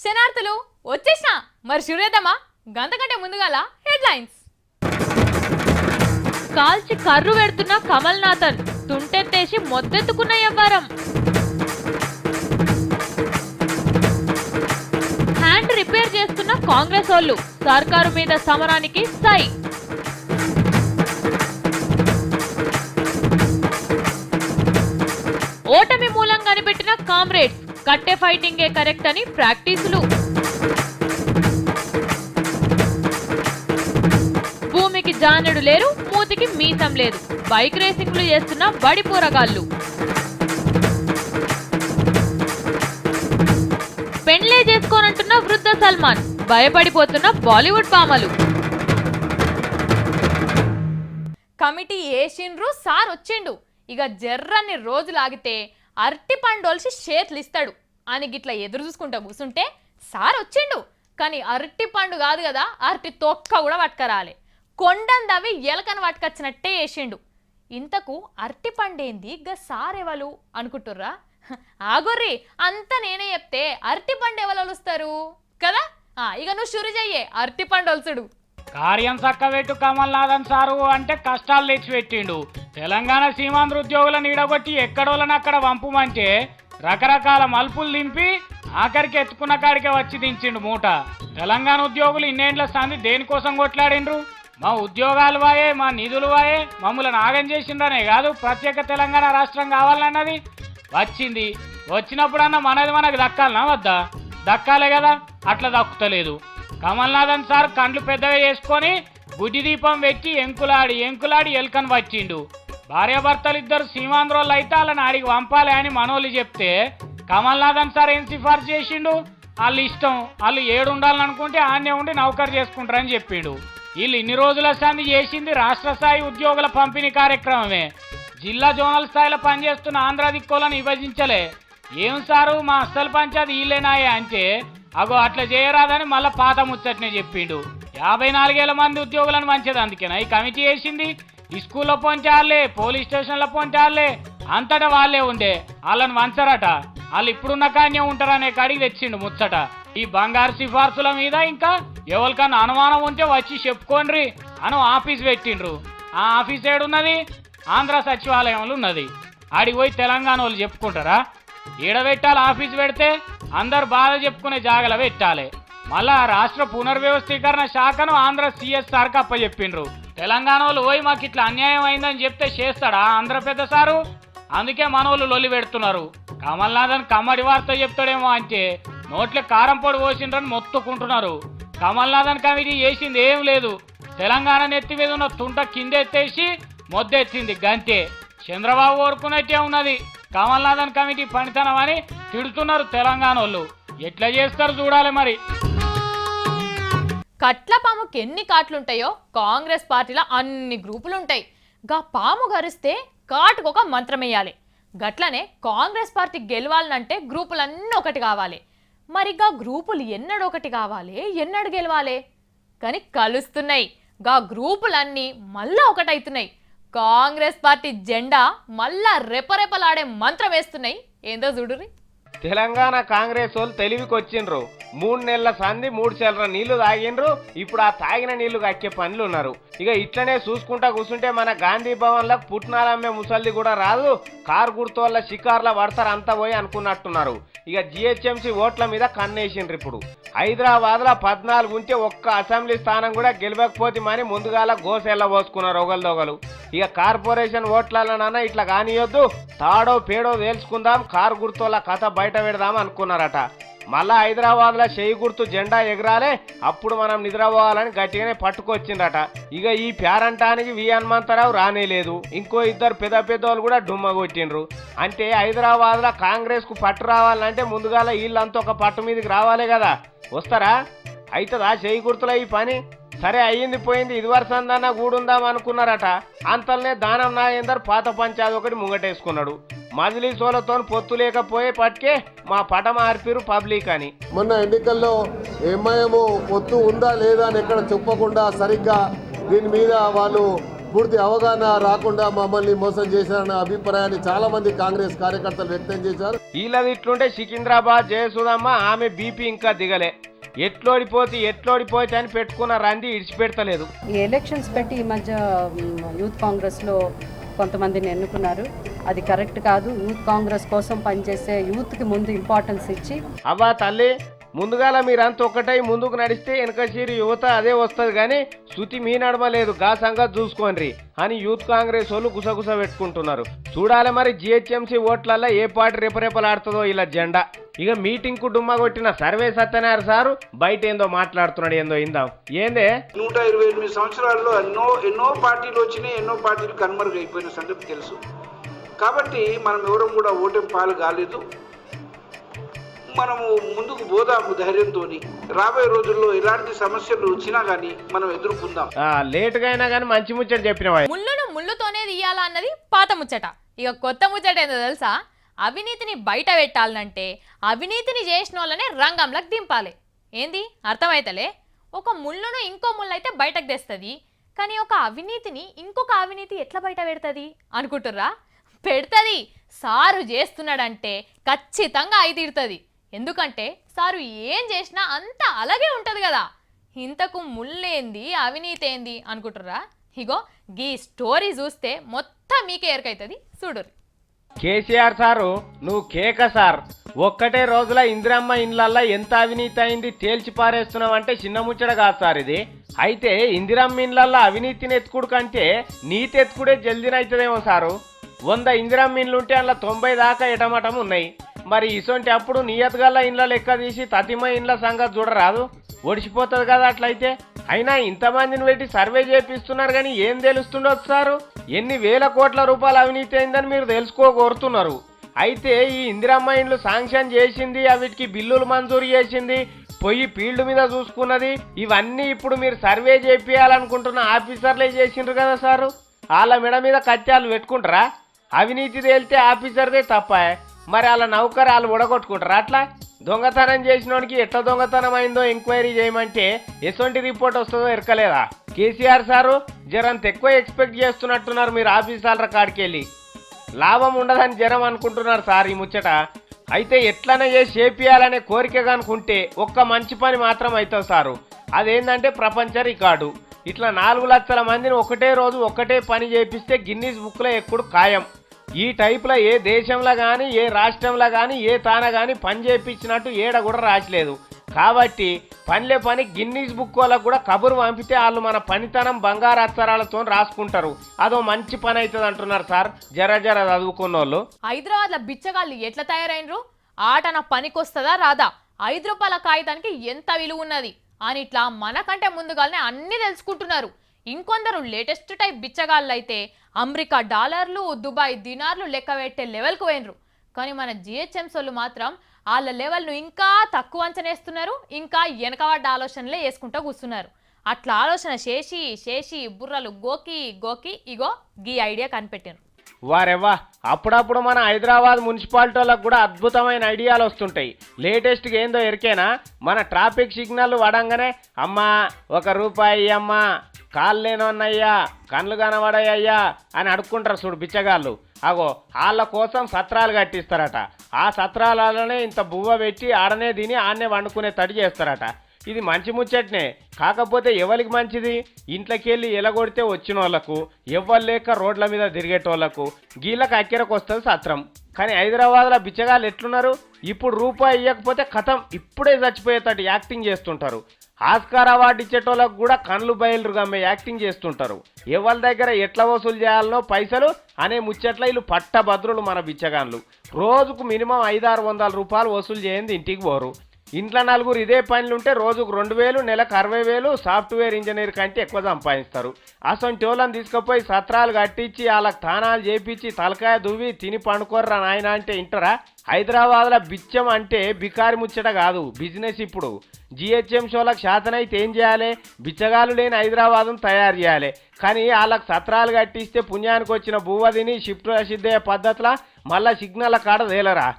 శనార్థులు వచ్చేసినా మరి శురేద్దామా గంతకంటే ముందుగాల హెడ్లైన్స్. కాల్చి కర్రు పెడుతున్న కమల్ నాథన్ తుంటెత్తేసి మొద్దెత్తుకున్న వ్యవహారం. హ్యాండ్ రిపేర్ చేస్తున్న కాంగ్రెస్ వాళ్ళు సర్కారు మీద సమరానికి సై. ఓటమి మూలం కనిపెట్టిన కామ్రేడ్స్ కట్టె ఫైటింగే కరెక్ట్ అని ప్రాక్టీసులు. భూమికి జానెడు లేరు, మూతికి మీసం లేదు, బైక్ రేసింగ్లు చేస్తున్న బడి పోరగాళ్ళు. పెండ్లే చేసుకోనంటున్న వృద్ధ సల్మాన్, భయపడిపోతున్న బాలీవుడ్ పామలు. కమిటీ వేసిండ్రు, సార్ వచ్చిండు. ఇక జర్రన్ని రోజులు ఆగితే అరటి పండోల్సి చేతులు ఇస్తాడు అని గిట్లా ఎదురు చూసుకుంటా కూర్చుంటే సార్ వచ్చిండు. కానీ అరటి పండు కాదు కదా, అరటి తొక్క కూడా పట్టుకరాలే. కొండందవి ఎలకను పట్టుకొచ్చినట్టే వేసిండు. ఇంతకు అరటి పండేంది గా సార్ ఎవలు అనుకుంటుర్రా? ఆగొర్రి, అంతా నేనే చెప్తే అరటి పండు ఎవరు వస్తారు కదా. ఇక నువ్వు షురు చెయ్యే అరటి పండు వలుసుడు. కార్యం చక్కబెట్టు కమల్ నాథన్ సారు అంటే కష్టాలు తెచ్చిపెట్టిండు. తెలంగాణ సీమాంధ్ర ఉద్యోగులను ఈడగొట్టి ఎక్కడోళ్ళని అక్కడ వంపుమంటే రకరకాల మలుపులు దింపి ఆఖరికి ఎత్తుకున్న కాడికే వచ్చి దించిండు మూట. తెలంగాణ ఉద్యోగులు ఇన్నేండ్ల సంది దేనికోసం కొట్లాడిండ్రు? మా ఉద్యోగాలు వాయే, మా నిధులు వాయే, మమ్మల్ని ఆగం చేసిండ్రనే కాదు ప్రత్యేక తెలంగాణ రాష్ట్రం కావాలన్నది. వచ్చింది, వచ్చినప్పుడన్నా మనది మనకు దక్కాలనా వద్దా? దక్కాలే కదా, అట్లా దక్కుతలేదు. కమల్ నాథన్ సార్ కండ్లు పెద్దగా చేసుకొని బుద్ధి దీపం పెట్టి ఎంకులాడి ఎల్కను వచ్చిండు. భార్యాభర్తలు ఇద్దరు సీమాంధ్రోళ్ళు అయితే వాళ్ళని ఆడికి పంపాలి అని మనోళ్ళు చెప్తే కమల్ నాథన్ సార్ ఏం సిఫార్సు చేసిండు? వాళ్ళు ఇష్టం, వాళ్ళు ఏడు ఉండాలని అనుకుంటే ఆన్నే ఉండి నౌకరు చేసుకుంటారని చెప్పిండు. వీళ్ళు ఇన్ని రోజుల సంది చేసింది రాష్ట్ర స్థాయి ఉద్యోగుల పంపిణీ కార్యక్రమమే. జిల్లా జోనల్ స్థాయిలో పనిచేస్తున్న ఆంధ్ర దిక్కులను విభజించలే. ఏం సారు మా అస్సలు పంచాది వీళ్ళేనాయే అంటే అగో అట్లా చేయరాదని మళ్ళా పాత ముచ్చట్నే చెప్పిండు. 54,000 మంది ఉద్యోగులను మంచిది, అందుకేనా ఈ కమిటీ వేసింది. ఈ స్కూల్లో పొంచాలే, పోలీస్ స్టేషన్లో పొంచాలే, అంతటా వాళ్ళే ఉండే. వాళ్ళని వంచరట, వాళ్ళు ఇప్పుడున్న కాన్యం ఉంటారనే కాడికి తెచ్చిండు ముచ్చట. ఈ బంగారు సిఫార్సుల మీద ఇంకా ఎవరికన్నా అనుమానం ఉంటే వచ్చి చెప్పుకోండ్రి అని ఆఫీస్ పెట్టిండ్రు. ఆ ఆఫీస్ ఏడున్నది? ఆంధ్ర సచివాలయంలో ఉన్నది. ఆడికి పోయి తెలంగాణ వాళ్ళు చెప్పుకుంటారా? ఈడబెట్టాలి ఆఫీస్ పెడితే అందరు బాధ చెప్పుకునే జాగల పెట్టాలి. మళ్ళా రాష్ట్ర పునర్వ్యవస్థీకరణ శాఖను ఆంధ్ర సిఎస్ఆర్కి అప్పచెప్పిండ్రు. తెలంగాణ వాళ్ళు పోయి మాకు ఇట్లా అన్యాయం అయిందని చెప్తే చేస్తాడా ఆంధ్ర పెద్ద సారు? అందుకే మనోళ్ళు లొల్లి పెడుతున్నారు. కమల్ నాథన్ కమ్మడి వార్త చెప్తాడేమో అంటే నోట్లే కారం పొడి పోసిండ్రని మొత్తుకుంటున్నారు. కమల్ నాథన్ కమిటీ చేసింది ఏం లేదు. తెలంగాణ నెత్తి మీద ఉన్న తుంట కిందెత్తేసి మొద్దెత్తింది గంతే. చంద్రబాబు కోరుకున్నట్టే ఉన్నది. కమల్ నాథన్ కమిటీ పనితనం అని తిడుతున్నారు తెలంగాణ వాళ్ళు. ఎట్లా చేస్తారు చూడాలి మరి. కట్ల పాముకి ఎన్ని కాట్లుంటాయో కాంగ్రెస్ పార్టీలో అన్ని గ్రూపులుంటాయి. గా పాము గరిస్తే కాటుకొక మంత్రం వేయాలి. గట్లనే కాంగ్రెస్ పార్టీ గెలవాలంటే గ్రూపులన్నీ ఒకటి కావాలి. మరి గా గ్రూపులు ఎన్నడు ఒకటి కావాలి, ఎన్నడు గెలవాలి? కానీ కలుస్తున్నాయి. గా గ్రూపులన్నీ మళ్ళా ఒకటవుతున్నాయి. కాంగ్రెస్ పార్టీ జెండా మళ్ళా రెపరెపలాడే మంత్రం వేస్తున్నాయి. ఏందో చూడురి. తెలంగాణ కాంగ్రెస్ వాళ్ళు తెలివికి వచ్చిండ్రు. 3 నెలల సంధి 3 చెర్ల నీళ్లు తాగిండ్రు. ఇప్పుడు ఆ తాగిన నీళ్లు కక్కే పనులు ఉన్నారు. ఇక ఇట్లనే చూసుకుంటా కూర్చుంటే మన గాంధీ భవన్లకు పుట్నాలమ్మే ముసల్ది కూడా రాదు. కారు గుర్తు వల్ల షికార్ల పడతారు అంతా పోయి అనుకున్నట్టున్నారు. ఇక జిహెచ్ఎంసీ ఓట్ల మీద కన్నేసిండ్రు. ఇప్పుడు హైదరాబాద్ లో 14 ఉంటే ఒక్క అసెంబ్లీ స్థానం కూడా గెలవకపోతే మని ముందుగాల గోసెల్ల పోసుకున్నారు ఒకరిదొకరు. ఇక కార్పొరేషన్ ఓట్లలోనన్నా ఇట్లా కానియొద్దు, తాడో పేడో తేల్చుకుందాం, కారు గుర్తుల కథ బయట పెడదాం అనుకున్నారట. మళ్ళా హైదరాబాద్ లో చేయి గుర్తు జెండా ఎగరాలే, అప్పుడు మనం నిద్రపోవాలని గట్టిగానే పట్టుకొచ్చిందట. ఇక ఈ పేరంటానికి వి హనుమంతరావు రానేలేదు. ఇంకో ఇద్దరు పెద్దోళ్ళు కూడా డుమ్మ కొట్టిండ్రు. అంటే హైదరాబాద్ లో కాంగ్రెస్ కు పట్టు రావాలంటే ముందుగాల వీళ్ళంతా ఒక పట్టు మీదకి రావాలి కదా. వస్తారా? అవుతుందా చేయి గుర్తులో ఈ పని? సరే అయ్యింది పోయింది, ఇది వరసందన్నా కూడుందాం అనుకున్నారట. అంతల్నే దానం నాయందర్ పాత పంచాది ఒకటి ముంగటేసుకున్నాడు. మజిలీ సోలతో పొత్తు లేకపోయే పట్టుకే మా పటం ఆర్పిరు పబ్లిక్ అని. మొన్న ఎన్నికల్లో ఎంఐఎం పొత్తు ఉందా లేదా అని ఎక్కడ చెప్పకుండా సరిగ్గా దీని మీద వాళ్ళు పూర్తి అవగాహన రాకుండా మమ్మల్ని మోసం చేశారన్న అభిప్రాయాన్ని చాలా మంది కాంగ్రెస్ కార్యకర్తలు వ్యక్తం చేశారు. వీళ్ళది ఇట్లుంటే సికింద్రాబాద్ జయసుధమ్మ ఆమె బీపీ ఇంకా దిగలే. ఎట్లోడిపోతే అని పెట్టుకున్న రంది ఇడిచిపెడతలేదు. ఈ ఎలక్షన్స్ పెట్టి ఈ మధ్య యూత్ కాంగ్రెస్లో కొంతమందిని ఎన్నుకున్నారు. అది కరెక్ట్ కాదు. యూత్ కాంగ్రెస్ కోసం పనిచేసే యూత్కి ముందు ఇంపార్టెన్స్ ఇచ్చి అబ్బా తల్లి, ముందుగాల మీరంతా ఒక్కటై ముందుకు నడిస్తే వెనకసీరి యువత అదే వస్తుంది కానీ శృతి మీ నడమలేదు, గా సంగతి చూసుకోండి అని యూత్ కాంగ్రెస్ వాళ్ళు గుసగుస పెట్టుకుంటున్నారు. చూడాలి మరి జిహెచ్ఎంసీ ఓట్లల్లో ఏ పార్టీ రెపరెపలాడుతుందో ఇలా జెండా. ఇక మీటింగ్ కు డుమ్మా కొట్టిన సర్వే సత్యనారాయణ సారు బయట ఏందో మాట్లాడుతున్నాడు. ఏందో ఇందాం. ఏందే 128 సంవత్సరాల్లో ఎన్నో పార్టీలు వచ్చినాయి, ఎన్నో పార్టీలు కనుమరుగైపోయిన సంగతి తెలుసు. కాబట్టి మనం ఎవరం కూడా ఓటమి పాలు కాలేదు. మనము ముందుకు పోదాము ధైర్యంతో. రాబోయే రోజుల్లో ఎలాంటి సమస్యలు వచ్చినా గానీ మనం ఎదుర్కొందాం. లేటుగా అయినా కానీ మంచి ముచ్చట చెప్పినవా. ముళ్ళును ముళ్ళుతోనే తీయాలా అన్నది పాత ముచ్చట. ఇక కొత్త ముచ్చట ఏందో తెలుసా? అవినీతిని బయట పెట్టాలంటే అవినీతిని చేసిన వాళ్ళనే రంగంలోకి దింపాలి. ఏంది అర్థమైతలే? ఒక ముళ్ళును ఇంకో ముళ్ళు అయితే బయటకు తెస్తుంది, కానీ ఒక అవినీతిని ఇంకొక అవినీతి ఎట్లా బయట పెడుతుంది అనుకుంటుర్రా? పెడుతుంది. సారు చేస్తున్నాడంటే ఖచ్చితంగా అయి తీరుతుంది. ఎందుకంటే సారు ఏం చేసినా అంతా అలాగే ఉంటుంది కదా. ఇంతకు ముళ్ళేంది అవినీతి ఏంది అనుకుంటుర్రా? ఇగో గీ స్టోరీ చూస్తే మొత్తం మీకే ఎరకైతుంది. చూడుర్రి. కేసీఆర్ సారు నువ్వు కేక సార్, ఒక్కటే రోజుల ఇందిరమ్మ ఇండ్లల్లా ఎంత అవినీతి అయింది తేల్చి పారేస్తున్నావు అంటే చిన్న ముచ్చట కాదు సార్ ఇది. అయితే ఇందిరమ్మ ఇండ్లల్లా అవినీతిని ఎత్తుకుడు కంటే నీతి ఎత్తుకుడే జల్దినైతుందేమో సారు. 100 ఇందిరమ్మ ఇండ్లుంటే అందులో 90 దాకా ఎటమటం ఉన్నాయి. మరి ఇసొంటి అప్పుడు నియతగల్ల ఇండ్ల లెక్క తీసి తతిమ ఇండ్ల సంగతి చూడరాదు? ఒడిచిపోతుంది కదా అట్లయితే. అయినా ఇంతమందిని పెట్టి సర్వే చేపిస్తున్నారు కానీ ఏం తెలుస్తుండొచ్చు సారు? ఎన్ని వేల కోట్ల రూపాయలు అవినీతి అయిందని మీరు తెలుసుకోగోరుతున్నారు. అయితే ఈ ఇందిరమ్మ ఇండ్లు శాంక్షన్ చేసింది, వీటికి బిల్లులు మంజూరు చేసింది, పోయి ఫీల్డ్ మీద చూసుకున్నది, ఇవన్నీ ఇప్పుడు మీరు సర్వే చేపియాలనుకుంటున్న ఆఫీసర్లే చేసిండ్రు కదా సారు. వాళ్ళ మెడ మీద కత్యాలు పెట్టుకుంటారా? అవినీతి తేలితే ఆఫీసర్దే తప్ప, మరి వాళ్ళ నౌకరు వాళ్ళు ఉడగొట్టుకుంటారా? అట్లా దొంగతనం చేసినోడికి ఎట్లా దొంగతనం అయిందో ఎంక్వైరీ చేయమంటే ఎటువంటి రిపోర్ట్ వస్తుందో ఎరకలేదా? కేసీఆర్ సారు జరంత ఎక్కువ ఎక్స్పెక్ట్ చేస్తున్నట్టున్నారు మీరు ఆఫీసర్ల కాడికెళ్ళి. లాభం ఉండదని జరం అనుకుంటున్నారు సార్ ఈ ముచ్చట. అయితే ఎట్లనే చేసి చేపియాలనే కోరిక కనుకుంటే ఒక్క మంచి పని మాత్రం అవుతుంది సారు. అదేంటంటే ప్రపంచ రికార్డు. ఇట్లా 4 లక్షల మందిని ఒకటే రోజు ఒకటే పని చేపిస్తే గిన్నీస్ బుక్లో ఎక్కుడు ఖాయం. ఈ టైపులో ఏ దేశంలో కానీ ఏ రాష్ట్రంలో కానీ ఏ తాన కానీ పని చేయించినట్టు ఏడ కూడా రాసలేదు. కాబట్టి పని గిన్నీస్ బుక్ వాళ్ళకు కూడా కబురు పంపితే వాళ్ళు మన పనితనం బంగారు అక్షరాలతో రాసుకుంటారు. అదో మంచి పని అవుతుంది అంటున్నారు సార్ జర చదువుకున్న వాళ్ళు. హైదరాబాద్లో బిచ్చగాళ్ళు ఎట్లా తయారైనరు? ఆట నా పనికొస్తుందా రాదా? 5 రూపాయల కాగితానికి ఎంత విలువ ఉన్నది అని ఇట్లా మనకంటే ముందుగానే అన్నీ తెలుసుకుంటున్నారు. ఇంకొందరు లేటెస్ట్ టైప్ బిచ్చగాళ్ళు అయితే అమెరికా డాలర్లు, దుబాయ్ దినార్లు లెక్క పెట్టే లెవెల్కు పోయినరు. కానీ మన జిహెచ్ఎంసీ వాళ్ళు మాత్రం వాళ్ళ లెవెల్ను ఇంకా తక్కువ అంచనేస్తున్నారు, ఇంకా వెనకబడ్డ ఆలోచనలే వేసుకుంటూ కూర్చున్నారు. అట్లా ఆలోచన చేసి బుర్రలు గోకి ఇగో గీ ఐడియా కనిపెట్టారు. వారెవ్వా, అప్పుడప్పుడు మన హైదరాబాద్ మున్సిపాలిటీ వాళ్ళకు కూడా అద్భుతమైన ఐడియాలు వస్తుంటాయి. లేటెస్ట్గా ఏందో ఎరికేనా? మన ట్రాఫిక్ సిగ్నల్ వడంగానే అమ్మా 1 రూపాయి అమ్మా, కాళ్ళు లేనోన్నయ్యా, కళ్ళు కనబడయ్యా అని అడుక్కుంటారు చూడు బిచ్చగాళ్ళు. అగో వాళ్ళ కోసం సత్రాలు కట్టిస్తారట. ఆ సత్రాలలోనే ఇంత బువ్వ పెట్టి ఆడనే తిని ఆడనే వండుకునే తడి చేస్తారట. ఇది మంచి ముచ్చట్నే, కాకపోతే ఎవరికి మంచిది? ఇంట్లోకి వెళ్ళి ఎలగొడితే వచ్చిన వాళ్ళకు, ఎవ్వరు లేక రోడ్ల మీద తిరిగేటోళ్లకు, గీళ్ళకి అక్కెరకు వస్తుంది సత్రం. కానీ హైదరాబాద్లో బిచ్చగాళ్ళు ఎట్లున్నారు? ఇప్పుడు రూపాయి ఇవ్వకపోతే కథం ఇప్పుడే చచ్చిపోయేటట్టు యాక్టింగ్ చేస్తుంటారు. ఆస్కార్ అవార్డు ఇచ్చేటోళ్ళకు కూడా కళ్ళు బయలురు గమ్మే యాక్టింగ్ చేస్తుంటారు. ఎవరి దగ్గర ఎట్లా వసూలు చేయాలనో పైసలు అనే ముచ్చట్ల వీళ్ళు పట్టభద్రులు మన బిచ్చగాన్లు. రోజుకు మినిమం 500-600 రూపాయలు వసూలు చేయండి ఇంటికి పోరు. ఇంట్లో 4 ఇదే పనులుంటే రోజుకు 2000, నెలకు 60,000 సాఫ్ట్వేర్ ఇంజనీర్ కంటే ఎక్కువ సంపాదిస్తారు. అసొంటి వాళ్ళని తీసుకుపోయి సత్రాలు కట్టించి వాళ్ళకి తానాలు చేపించి తలకాయ దువ్వి తిని పండుకోర్రా నాయన అంటే ఇంటరా? హైదరాబాద్లో బిచ్చం అంటే బికారి ముచ్చట కాదు, బిజినెస్. ఇప్పుడు జిహెచ్ఎంసీ వాళ్ళకి శాతనైతే ఏం చేయాలి? బిచ్చగాళ్ళు లేని హైదరాబాద్ను తయారు చేయాలి. కానీ వాళ్ళకి సత్రాలు కట్టిస్తే పుణ్యానికి వచ్చిన బువ్వ తిని షిఫ్ట్ సిద్ధయ్యే పద్ధతిలా మళ్ళా సిగ్నల్ కాడ తేలరా?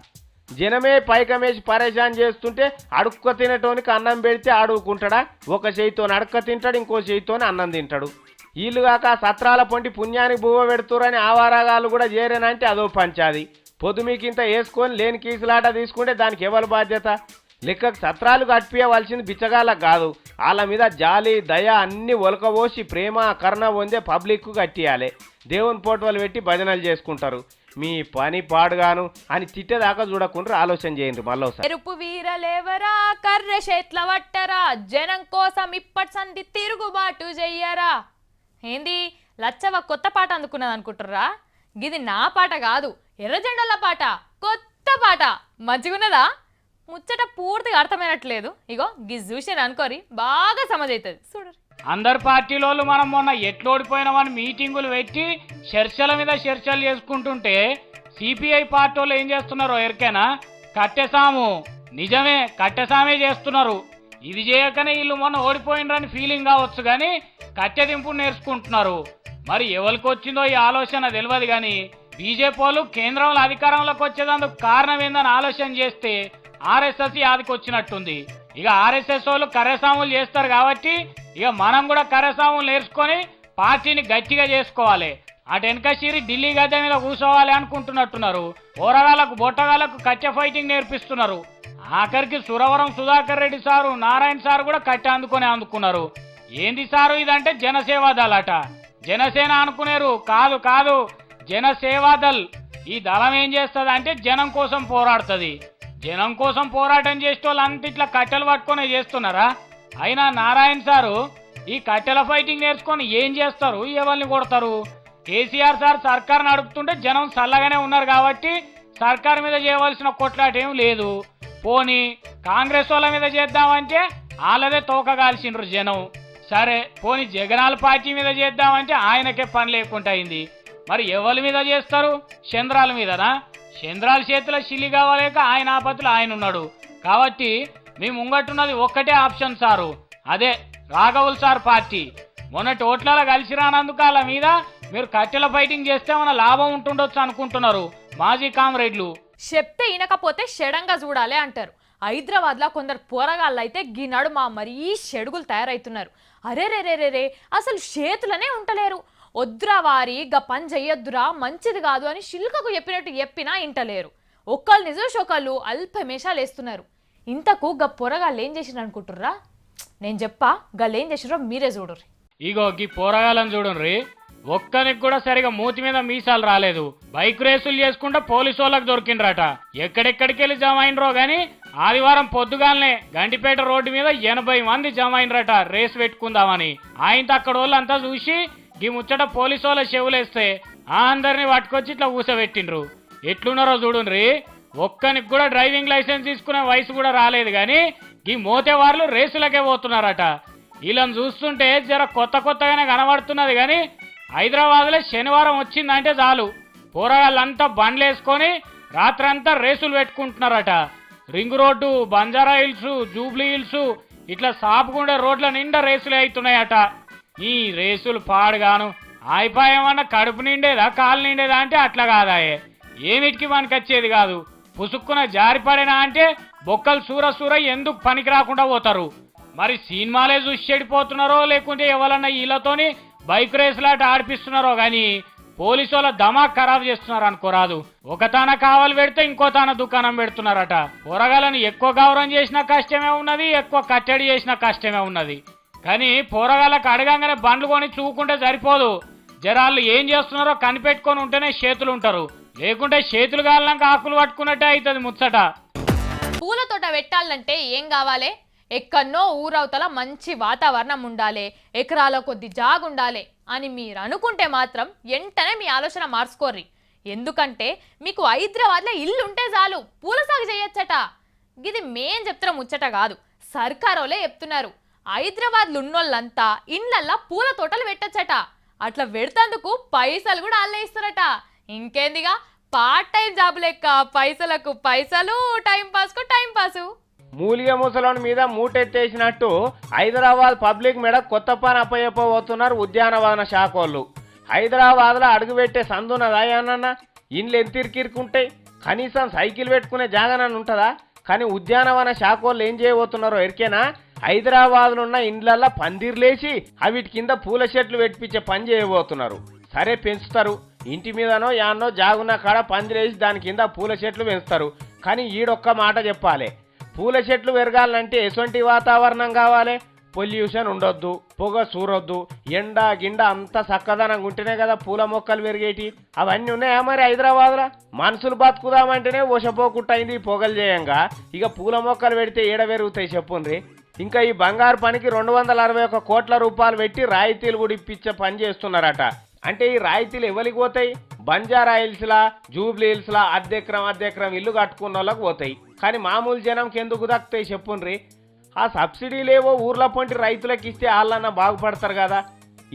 జనమే పైకమేసి పరేషాన్ చేస్తుంటే అడుక్క తినటోనికి అన్నం పెడితే అడుక్కుంటాడా? ఒక చేయితో అడక్క తింటాడు, ఇంకో చేయితో అన్నం తింటాడు. వీళ్ళుగాక సత్రాల పొంటి పుణ్యానికి బువ్వ పెడుతురని ఆవారాగాలు కూడా చేరేనంటే అదో పంచాది. పొద్దుమీకింత వేసుకొని లేని కీసులాట తీసుకుంటే దానికి ఎవరి బాధ్యత? లెక్కకు సత్రాలు కట్టియవలసింది బిచ్చగాళ్ళకు కాదు, వాళ్ళ మీద జాలి దయ అన్ని ఒలకబోసి ప్రేమ కరుణ పొందే పబ్లిక్కు కట్టియాలి. దేవుని పోటోలు పెట్టి భజనలు చేసుకుంటారు. మీ పని పాడుగాను అని తిట్టేదాకా చూడకుండా ఆలోచన చేయండి మళ్ళీసారి. ఎరుపు వీరలేవరా కర్రె చేట్ల వట్టరా జనం కోసం ఇప్పటి సంధి తిరుగుబాటు చెయ్యరా. ఏంది లచ్చవ కొత్త పాట అందుకున్నది అనుకుంటుర్రా? గిది నా పాట కాదు, ఎర్రజెండల పాట, కొత్త పాట. మంచిగున్నదా? ముచ్చట పూర్తిగా అర్థమైనట్లేదు. ఇగో గిజ్ చూసాను అనుకోరి బాగా సమజవుతుంది చూడరు. అందరు పార్టీలోళ్ళు మనం మొన్న ఎట్లోడిపోయినామని మీటింగులు పెట్టి చర్చల మీద చర్చలు చేసుకుంటుంటే సిపిఐ పార్టీ వాళ్ళు ఏం చేస్తున్నారో ఎరికేనా? కట్టెసాము. నిజమే, కట్టెసామే చేస్తున్నారు. ఇది చేయకనే వీళ్ళు మొన్న ఓడిపోయినరని ఫీలింగ్ కావచ్చు కానీ కట్టెదింపు నేర్చుకుంటున్నారు. మరి ఎవరికి వచ్చిందో ఈ ఆలోచన తెలియదు కానీ బీజేపీ వాళ్ళు కేంద్రంలో అధికారంలోకి వచ్చేందుకు కారణం ఏందని ఆలోచన చేస్తే ఆర్ఎస్ఎస్ యాదికి వచ్చినట్టుంది. ఇక ఆర్ఎస్ఎస్ వాళ్ళు కర్రసాములు చేస్తారు కాబట్టి ఇక మనం కూడా కర్రసాములు నేర్చుకొని పార్టీని గట్టిగా చేసుకోవాలి. అటు వెనక సిరి ఢిల్లీ గద్దె మీద కూర్చోవాలి అనుకుంటున్నట్టున్నారు. పోరగాళ్లకు బొట్టగాళ్లకు కట్టె ఫైటింగ్ నేర్పిస్తున్నారు. ఆఖరికి సురవరం సుధాకర్ రెడ్డి సారు నారాయణ సారు కూడా కట్టె అందుకున్నారు. ఏంది సారు ఇదంటే జనసేవా దళ్ అట. జనసేన అనుకునేరు, కాదు కాదు జనసేవా దళ్. ఈ దళం ఏం చేస్తుంది అంటే జనం కోసం పోరాడుతుంది. జనం కోసం పోరాటం చేసే వాళ్ళు అంత ఇట్లా కట్టెలు పట్టుకునే చేస్తున్నారా? అయినా నారాయణ సారు ఈ కట్టెల ఫైటింగ్ నేర్చుకొని ఏం చేస్తారు, ఎవరిని కొడతారు? కేసీఆర్ సార్ సర్కార్ నడుపుతుంటే జనం చల్లగానే ఉన్నారు కాబట్టి సర్కార్ మీద చేయవలసిన కొట్లాట ఏం లేదు. పోనీ కాంగ్రెస్ వాళ్ళ మీద చేద్దామంటే వాళ్ళదే తోకగాల్సిండ్రు జనం. సరే పోనీ జగనాల పార్టీ మీద చేద్దామంటే ఆయనకే పని లేకుండా అయింది. మరి ఎవరి మీద చేస్తారు? చంద్రాల మీదనా? చంద్రాల చేతిలో చిల్లి కావాలేక ఆయన ఆపత్తులు ఆయన ఉన్నాడు కాబట్టి మీ ముంగట్టున్నది ఒక్కటే ఆప్షన్ సారు, అదే రాఘవుల్ సార్ పార్టీ. మొన్నటి ఓట్లలో కలిసి రానందుకు వాళ్ళ మీద మీరు కట్టెల ఫైటింగ్ చేస్తే మన లాభం ఉంటుండొచ్చు అనుకుంటున్నారు మాజీ కామ్రేడ్లు. చెప్తే ఇనకపోతే షెడంగా చూడాలి అంటారు. హైదరాబాద్లో కొందరు పోరగాళ్ళు అయితే గినాడు మా మరీ షెడుగులు తయారవుతున్నారు. అరే రే రే రే రే అసలు చేతులనే ఉంటలేరు. వద్దురా వారి గా పని చెయ్యొద్దురా మంచిది కాదు అని శిల్కకు చెప్పినట్టు చెప్పినా ఇంటలేరు. ఒక్కళ్ళు నిజం ఒకళ్ళు అల్పమేషాలు వేస్తున్నారు. ఇంతకు గా పొరగాళ్ళు ఏం చేసిరు అనుకుంటుర్రా? నేను చెప్పా గాళ్ళు ఏం చేసిరో మీరే చూడుర్రి. ఇగో గీ పోరగాళ్ళని చూడండి, ఒక్కరికి కూడా సరిగా మూతి మీద మీసాలు రాలేదు. బైక్ రేసులు చేసుకుంటా పోలీసు వాళ్ళకి దొరికిండ్రట. ఎక్కడెక్కడికి వెళ్ళి జమ అయినరో గాని ఆదివారం పొద్దుగాలనే గండిపేట రోడ్డు మీద 80 మంది జమ అయినరట రేసు పెట్టుకుందామని. ఆయనతో అక్కడ వాళ్ళంతా చూసి గీ ముచ్చట పోలీసు వాళ్ళ చెవులేస్తే అందరినీ పట్టుకొచ్చి ఇట్లా ఊసబెట్టిండ్రు. ఎట్లున్నారో చూడుండ్రి. ఒక్కనికి కూడా డ్రైవింగ్ లైసెన్స్ తీసుకునే వయసు కూడా రాలేదు కానీ ఈ మోతే వాళ్ళు రేసులకే పోతున్నారట. వీళ్ళని చూస్తుంటే జర కొత్తగానే కనబడుతున్నది కానీ హైదరాబాద్లో శనివారం వచ్చిందంటే చాలు పోరగాళ్ళంతా బండ్లు వేసుకొని రాత్రంతా రేసులు పెట్టుకుంటున్నారట. Ring road, Banjara Hills, Jubilee Hills ఇట్లా సాపుకుండే రోడ్ల నిండా రేసులు అవుతున్నాయట. ఈ రేసులు పాడుగాను ఆయిపాయమన్నా కడుపు నిండేదా కాలు నిండేదా అంటే అట్లా కాదాయే. ఏమిటికి మనకి వచ్చేది కాదు. పుసుక్కున జారిపడేనా అంటే బొక్కలు సూర ఎందుకు పనికి రాకుండా పోతారు. మరి సినిమాలే చూసి చెడిపోతున్నారో లేకుంటే ఎవరన్నా వీళ్ళతోని బైక్ రేసులాట ఆడిపిస్తున్నారో కానీ పోలీసు వాళ్ళ దమాక్ ఖరాబ్ చేస్తున్నారు అనుకోరాదు. ఒక తాన కావాలి పెడితే ఇంకో తాన దుకాణం పెడుతున్నారట. పోరగాళ్ళని ఎక్కువ గౌరవం చేసిన కష్టమే ఉన్నది, ఎక్కువ కట్టడి చేసిన కష్టమే ఉన్నది. కానీ పోరగాళ్ళకి అడగంగానే బండ్లు కొని చూకుంటే సరిపోదు. జరాళ్ళు ఏం చేస్తున్నారో కనిపెట్టుకొని ఉంటేనే చేతులు ఉంటారు, లేకుంటే చేతులు కాలినాక ఆకులు పట్టుకున్నట్టే అవుతుంది ముచ్చట. పూల తోట పెట్టాలంటే ఏం కావాలి? ఎక్కడనో ఊరవతల మంచి వాతావరణం ఉండాలి, ఎకరాల కొద్ది జాగుండాలి అని మీరు అనుకుంటే మాత్రం వెంటనే మీ ఆలోచన మార్చుకోర్రి. ఎందుకంటే మీకు హైదరాబాద్లో ఇల్లు ఉంటే చాలు పూల సాగు చేయొచ్చట. ఇది మేం చెప్తున్న ముచ్చట కాదు, సర్కారోలే చెప్తున్నారు. హైదరాబాద్లో ఉన్నోళ్ళంతా ఇండ్లల్లా పూల తోటలు పెట్టచ్చట. అట్లా పెడతందుకు పైసలు కూడా వాళ్ళే ఇస్తారట. ఇంకేందిగా పార్ట్ టైం జాబ్ లెక్క పైసలకు పైసలు, టైం పాస్కు టైం పాసు. మూలిగ ముసలోని మీద మూటెత్తేసినట్టు హైదరాబాద్ పబ్లిక్ మీద కొత్త పని అప్పయ్యపోతున్నారు ఉద్యానవన శాఖ వాళ్ళు. హైదరాబాద్లో అడుగుపెట్టే సందున్నదా అన్న? ఇండ్లు ఎంత ఇరికిరుకుంటాయి, కనీసం సైకిల్ పెట్టుకునే జాగనని ఉంటుందా? కానీ ఉద్యానవన శాఖ వాళ్ళు ఏం చేయబోతున్నారో ఎరికేనా? హైదరాబాద్లో ఉన్న ఇండ్లల్లో పందిర్లేసి అవిటి కింద పూల చెట్లు పెట్టించే పని చేయబోతున్నారు. సరే పెంచుతారు, ఇంటి మీదనో యాన్నో జాగున్న కాడ పందిరేసి దాని కింద పూల చెట్లు పెంచుతారు. కానీ ఈడొక్క మాట చెప్పాలి, పూల చెట్లు పెరగాలంటే ఎటువంటి వాతావరణం కావాలి? పొల్యూషన్ ఉండొద్దు, పొగ సూరొద్దు, ఎండ గిండ అంతా చక్కదనంగా ఉంటేనే కదా పూల మొక్కలు పెరిగేటి. అవన్నీ ఉన్నాయా మరి హైదరాబాద్లో? మనుషులు బతుకుదామంటేనే ఓషపోకుట్టయింది పొగలు చేయంగా, ఇక పూల మొక్కలు పెడితే ఏడ పెరుగుతాయి చెప్పుండ్రి. ఇంకా ఈ బంగారు పనికి 261 కోట్ల రూపాయలు పెట్టి రాయితీలు కూడా ఇప్పించే పని చేస్తున్నారట. అంటే ఈ రాయితీలు ఎవరికి పోతాయి? బంజారా హిల్స్లా, జూబ్లీ హిల్స్లా అద్దెక్రం ఇల్లు కట్టుకున్న వాళ్ళకి పోతాయి. కానీ మామూలు జనంకి ఎందుకు దక్కుతాయి చెప్పుండ్రి? ఆ సబ్సిడీలేవో ఊర్ల పొంటి రైతులకు ఇస్తే వాళ్ళన్నా బాగుపడతారు కదా.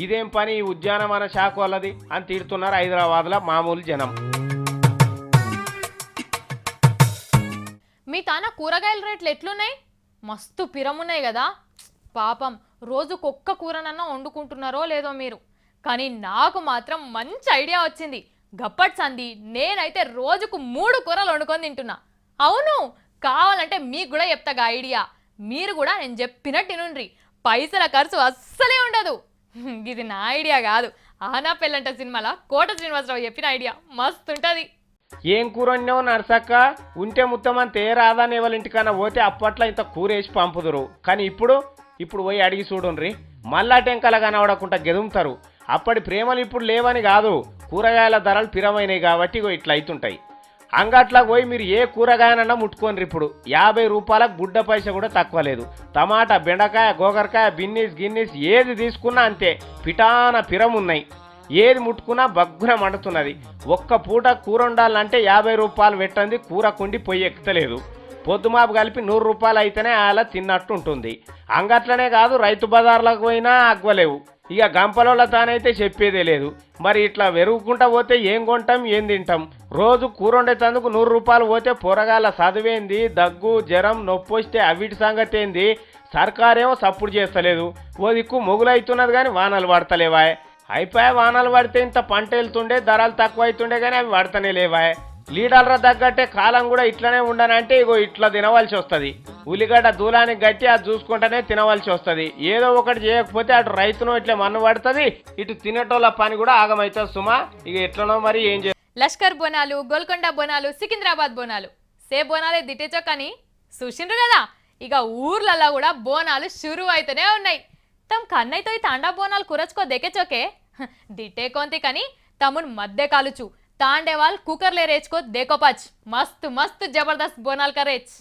ఇదేం పని ఈ ఉద్యానవన శాఖ వాళ్ళది అని తిడుతున్నారు హైదరాబాద్లో మామూలు జనం. మీ తాన కూరగాయల రేట్లు ఎట్లున్నాయి? మస్తు పిరమున్నాయి కదా. పాపం రోజుకొక్క కూరనన్నా వండుకుంటున్నారో లేదో మీరు. కానీ నాకు మాత్రం మంచి ఐడియా వచ్చింది. గప్పటి సంది నేనైతే రోజుకు 3 కూరలు వండుకొని తింటున్నా. అవును, కావాలంటే మీకు కూడా చెప్తాగా ఐడియా. మీరు కూడా నేను చెప్పినట్టు వినుండ్రి, పైసల ఖర్చు అస్సలే ఉండదు. ఇది నా ఐడియా కాదు, ఆనా పెళ్ళంట సినిమాలో కోట శ్రీనివాసరావు చెప్పిన ఐడియా. మస్తు ఉంటుంది. ఏం కూర వండినావు నరసక్క? ఉంటే ముత్తమని తేరాదాని వాళ్ళ ఇంటికన్నా పోతే అప్పట్లో ఇంత కూర వేసి పంపుదురు. కానీ ఇప్పుడు పోయి అడిగి చూడుండ్రి, మళ్ళా టెంకల కనబడకుండా గెదుముతారు. అప్పటి ప్రేమలు ఇప్పుడు లేవని కాదు, కూరగాయల ధరలు పిరమైనవి కాబట్టి ఇట్లా అవుతుంటాయి. అంగట్లకు పోయి మీరు ఏ కూరగాయనన్నా ముట్టుకోండి. ఇప్పుడు 50 రూపాయలకు గుడ్డ పైస కూడా తక్కువ లేదు. టమాటా, బెండకాయ, గోకరకాయ, గిన్నీస్ ఏది తీసుకున్నా అంతే పిటాన పిరమున్నాయి. ఏది ముట్టుకున్నా బగ్గున మండుతున్నది. ఒక్క పూట కూర వండాలంటే 50 రూపాయలు పెట్టండి, కూర కుండి పొయ్యి ఎక్కుతలేదు. పొద్దుమాపు కలిపి 100 రూపాయలు అయితేనే అలా తిన్నట్టు ఉంటుంది. అంగట్లనే కాదు, రైతు బజార్లకు పోయినా అగ్గలేవు. ఇక గంపలోళ్ళ తానైతే చెప్పేదే లేదు. మరి ఇట్లా వెరుగుకుంటా పోతే ఏం కొంటాం, ఏం తింటాం? రోజు కూర వండేటందుకు 100 రూపాయలు పోతే పొరగాల చదివేంది, దగ్గు జ్వరం నొప్పి వస్తే అవిటి సంగతి ఏంది? సర్కారేమో సప్పుడు చేస్తలేదు. ఓ దిక్కు మొగులైతున్నది కానీ వానలు పడతలేవా? అయిపోయా, వానలు పడితే ఇంత పంట వెళ్తుండే, ధరలు తక్కువ అవుతుండే కానీ అవి పడతనే లేవా? లీడర్ల తగ్గట్టే కాలం కూడా ఇట్లనే ఉండనంటే ఇగో ఇట్లా తినవలసి వస్తుంది. ఉల్లిగడ్డ దూలానికి గట్టి అది చూసుకుంటేనే తినవలసి వస్తుంది. ఏదో ఒకటి చేయకపోతే అటు రైతును ఇట్లా మన్ను పడుతుంది, ఇటు తినేటోళ్ళ పని కూడా ఆగమవుతుంది సుమా. ఇక ఎట్లనో మరి ఏం చేయాలి? లష్కర్ బోనాలు, గోల్కొండ బోనాలు, సికింద్రాబాద్ బోనాలు, బోనాలే దిట్టేచో కానీ చూసిండ్రు కదా. ఇక ఊర్లలో కూడా బోనాలు షురు అయితేనే ఉన్నాయి. తమ కన్నైతో ఈ తాండా బోనాలు కురచుకో దెకెచోకే దిట్టే కొంతి కానీ తమ్ముడు మధ్య కాలుచు తాండేవాల్ కుక్కర్లే రేచుకో దేకోపచ్ మస్తు మస్తు జబర్దస్త్ బోనాల్ కరేచ్.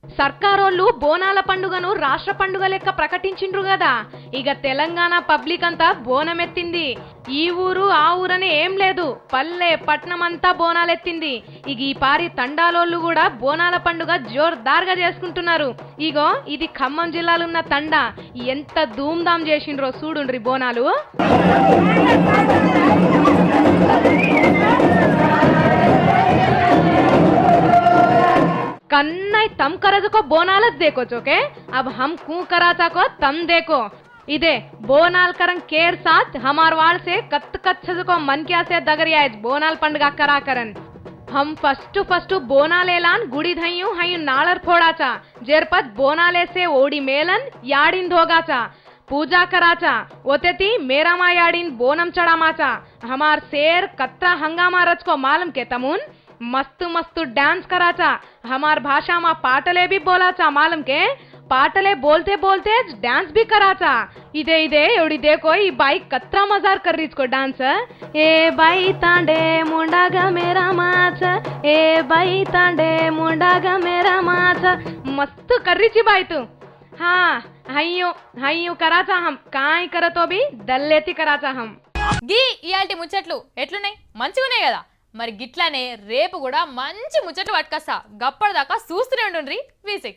సర్కారోళ్ళు బోనాల పండుగను రాష్ట్ర పండుగ లెక్క ప్రకటించిండ్రు కదా. ఇక తెలంగాణ పబ్లిక్ అంతా బోనమెత్తింది. ఈ ఊరు ఆ ఊరని ఏం లేదు, పల్లె పట్నం అంతా బోనాలెత్తింది. ఇక ఈ పారి తండాలోళ్ళు కూడా బోనాల పండుగ జోర్దార్గా చేసుకుంటున్నారు. ఇగో ఇది ఖమ్మం జిల్లాలో ఉన్న తండా. ఎంత ధూమ్ధాం చేసిండ్రో చూడుండ్రి బోనాలు. कन्नाई तम करज को बोनालत देखो चोके, अब हम कू कराचा को तम देखो. इदे बोनाल करन केर साथ हमार वाल से कत कच्छज को मन क्या से दगरिया बोनाल पंडगा करा करन. हम फस्ट बोनालेलान गुड़ी धयू हयू नालर फोड़ाचा, जेरपत बोनाले से ओडी मेलन याडिन धोगाचा, पूजा कराचा, ओतेती मेरा मा याडिन बोनम चढ़ामाचा. हमार शेर कत्रा हंगामा रच को मालूम के तमुन मस्त मस्त डांस कराचा. हमार भाषा में पाटले भी बोलाचा मालूम के, पाटले बोलते बोलते डांस भी कराचा. इदे इदे एवढी देखो ई बाई कत्रा मजार कर रही इसको डांस. ए बाई तांडे मुंडा ग मेरा माच, ए बाई तांडे मुंडा ग मेरा माच. मस्त कर रही ची बाई तू. हाँ హయ్యూ कराचा हम కాయ్ करतो भी దల్లేతి कराचा हम. గీ ఇయాల్టి ముచ్చట్లు ఎట్లున్నాయి? మంచిగున్నాయి కదా. మరి గిట్లానే రేపు కూడా మంచి ముచ్చట్లు పట్టుకొస్తా. గప్పటిదాకా చూస్తూనే ఉండుండ్రి V6.